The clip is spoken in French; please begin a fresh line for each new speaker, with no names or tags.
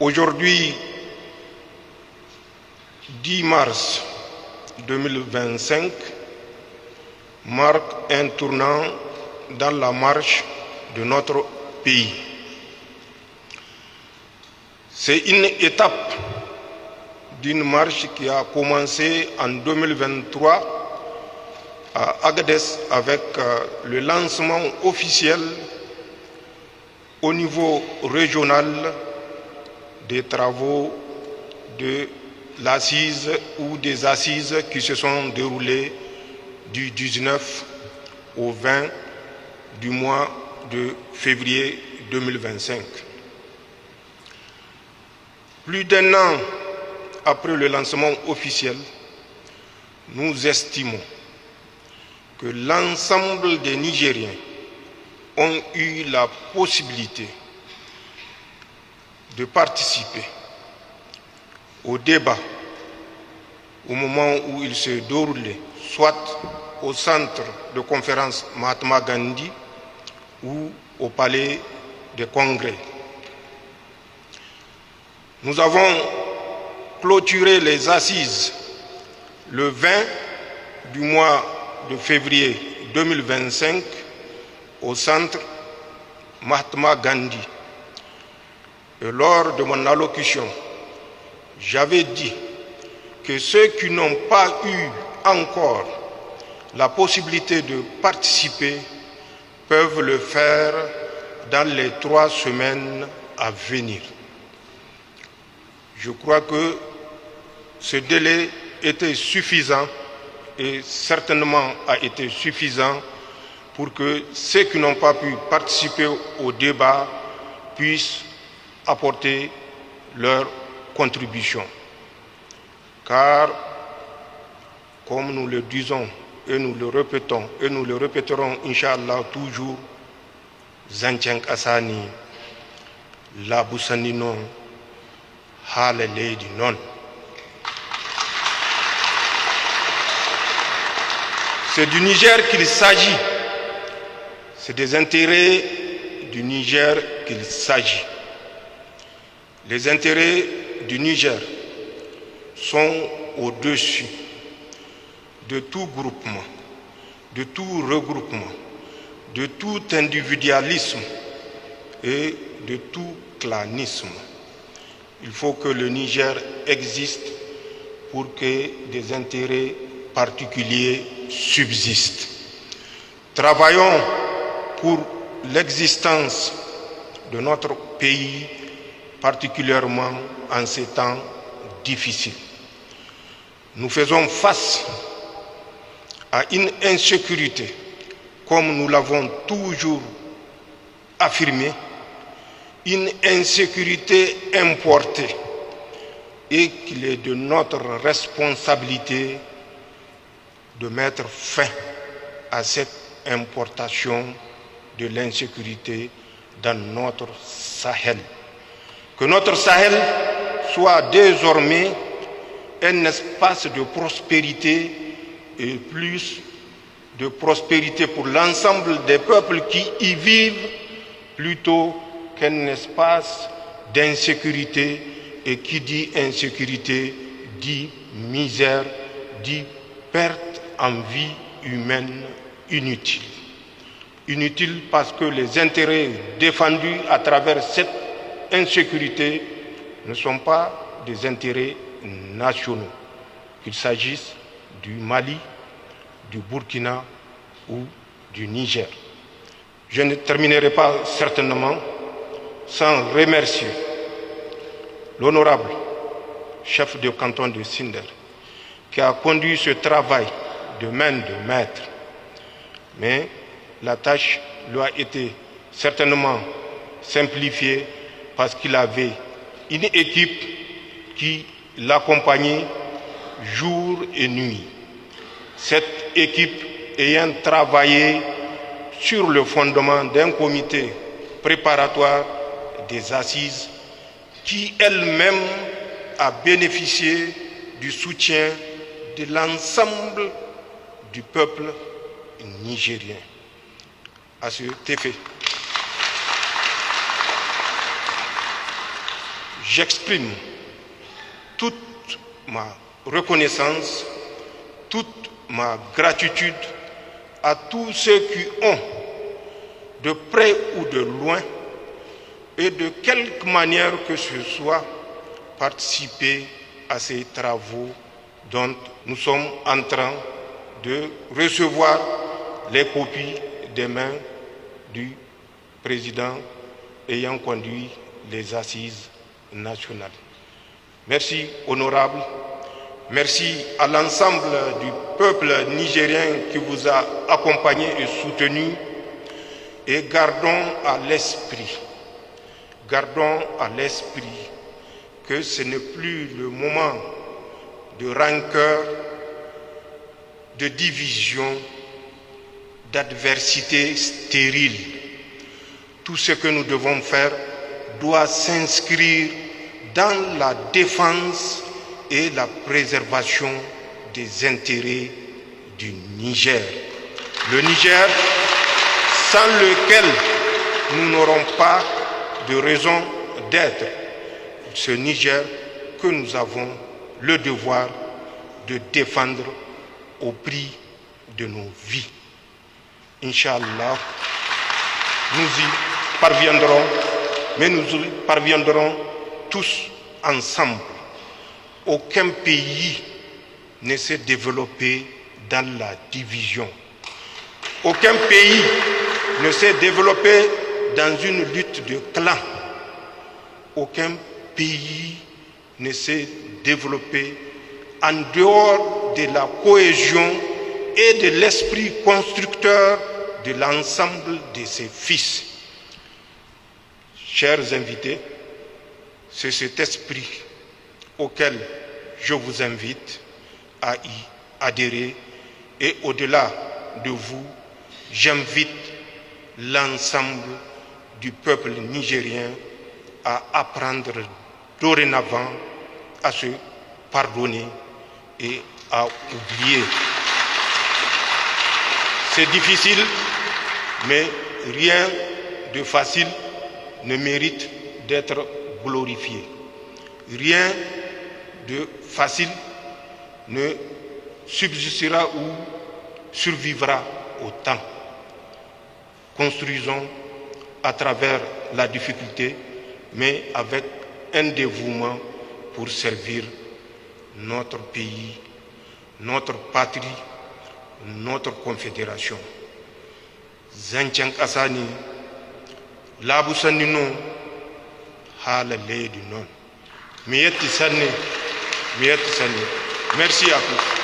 Aujourd'hui, 10 mars 2025, marque un tournant dans la marche de notre pays. C'est une étape d'une marche qui a commencé en 2023 à Agadez avec le lancement officiel au niveau régional des travaux de l'assise ou des assises qui se sont déroulées du 19 au 20 du mois de février 2025. Plus d'un an après le lancement officiel, nous estimons que l'ensemble des Nigériens ont eu la possibilité de participer au débat au moment où il se déroulait, soit au centre de conférence Mahatma Gandhi ou au palais des congrès. Nous avons clôturé les assises le 20 du mois de février 2025 au centre Mahatma Gandhi. Et lors de mon allocution, j'avais dit que ceux qui n'ont pas eu encore la possibilité de participer peuvent le faire dans les 3 semaines à venir. Je crois que ce délai était suffisant et certainement a été suffisant pour que ceux qui n'ont pas pu participer au débat puissent apporter leur contribution. Car, comme nous le disons et nous le répétons et nous le répéterons, Inch'Allah, toujours, Zanchenk Asani, la Boussani non, Hale Lady non. C'est du Niger qu'il s'agit. C'est des intérêts du Niger qu'il s'agit. Les intérêts du Niger sont au-dessus de tout groupement, de tout regroupement, de tout individualisme et de tout clanisme. Il faut que le Niger existe pour que des intérêts particuliers subsistent. Travaillons pour l'existence de notre pays, particulièrement en ces temps difficiles. Nous faisons face à une insécurité, comme nous l'avons toujours affirmé, une insécurité importée, et qu'il est de notre responsabilité de mettre fin à cette importation de l'insécurité dans notre Sahel. Que notre Sahel soit désormais un espace de prospérité et plus de prospérité pour l'ensemble des peuples qui y vivent plutôt qu'un espace d'insécurité, et qui dit insécurité dit misère, dit perte en vie humaine inutile. Inutile parce que les intérêts défendus à travers cette insécurité ne sont pas des intérêts nationaux, qu'il s'agisse du Mali, du Burkina ou du Niger. Je ne terminerai pas certainement sans remercier l'honorable chef de canton de Sinder qui a conduit ce travail de main de maître. Mais la tâche lui a été certainement simplifiée parce qu'il avait une équipe qui l'accompagnait jour et nuit. Cette équipe ayant travaillé sur le fondement d'un comité préparatoire des assises qui elle-même a bénéficié du soutien de l'ensemble du peuple nigérien. À cet effet, j'exprime toute ma reconnaissance, toute ma gratitude à tous ceux qui ont, de près ou de loin, et de quelque manière que ce soit, participé à ces travaux dont nous sommes en train de recevoir les copies des mains du président ayant conduit les assises nationales. Merci, honorable. Merci à l'ensemble du peuple nigérien qui vous a accompagné et soutenu. Et gardons à l'esprit que ce n'est plus le moment de rancœur, de division, d'adversité stérile. Tout ce que nous devons faire doit s'inscrire dans la défense et la préservation des intérêts du Niger. Le Niger, sans lequel nous n'aurons pas de raison d'être. Ce Niger que nous avons le devoir de défendre au prix de nos vies. Inch'Allah, nous y parviendrons, mais nous y parviendrons tous ensemble. Aucun pays ne s'est développé dans la division. Aucun pays ne s'est développé dans une lutte de clans. Aucun pays ne s'est développé en dehors de la cohésion et de l'esprit constructeur de l'ensemble de ses fils. Chers invités, c'est cet esprit auquel je vous invite à y adhérer et au-delà de vous, j'invite l'ensemble du peuple nigérien à apprendre dorénavant à se pardonner et à oublier. C'est difficile, mais rien de facile ne mérite d'être glorifié. Rien de facile ne subsistera ou survivra au temps. Construisons à travers la difficulté, mais avec un dévouement pour servir notre pays, notre patrie, notre confédération. Zancen ƙasa ne, labu sanni non, halalle di non. Me yetti sanni. Merci à tous.